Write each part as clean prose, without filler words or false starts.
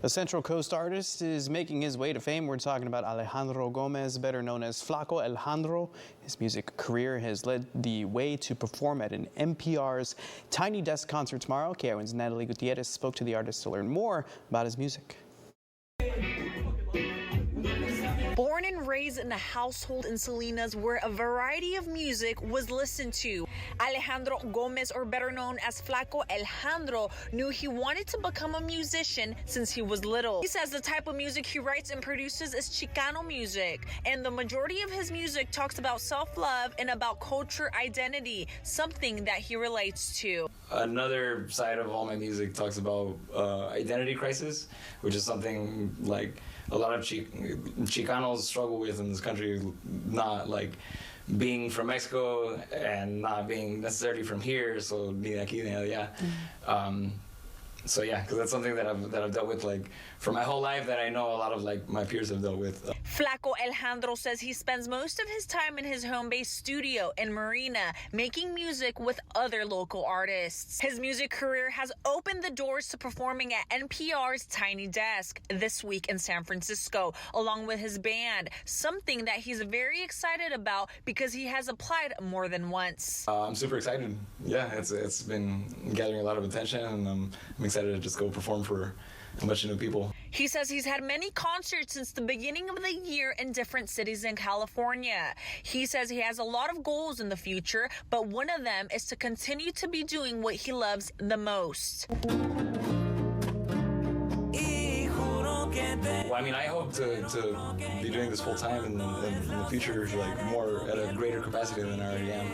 A Central Coast artist is making his way to fame. We're talking about Alejandro Gomez, better known as Flaco Alejandro. His music career has led the way to perform at an NPR's Tiny Desk concert tomorrow. KION's Natalie Gutierrez spoke to the artist to learn more about his music. Born and raised in a household in Salinas where a variety of music was listened to, Alejandro Gomez, or better known as Flaco Alejandro, knew he wanted to become a musician since he was little. He says the type of music he writes and produces is Chicano music, and the majority of his music talks about self-love and about culture identity, something that he relates to. Another side of all my music talks about identity crisis, which is something like a lot of Chicanos struggle with in this country, not like being from Mexico and not being necessarily from here, so ni de aquí ni de allá. So yeah, because that's something that I've dealt with like for my whole life, that I know a lot of like my peers have dealt with. Flaco Alejandro says he spends most of his time in his home-based studio in Marina making music with other local artists. His music career has opened the doors to performing at NPR's Tiny Desk this week in San Francisco, along with his band, something that he's very excited about because he has applied more than once. I'm super excited. Yeah, it's been gathering a lot of attention, and I'm excited to just go perform for a bunch of new people. He says he's had many concerts since the beginning of the year in different cities in California. He says he has a lot of goals in the future, but one of them is to continue to be doing what he loves the most. Well, I mean, I hope to be doing this full time in the future, like more at a greater capacity than I already am.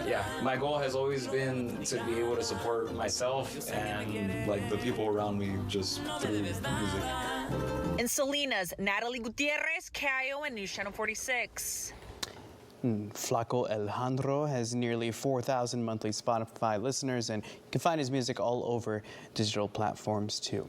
Yeah, my goal has always been to be able to support myself and like the people around me just through music. In Salinas, Natalie Gutierrez, KION News Channel 46. Flaco Alejandro has nearly 4,000 monthly Spotify listeners, and you can find his music all over digital platforms too.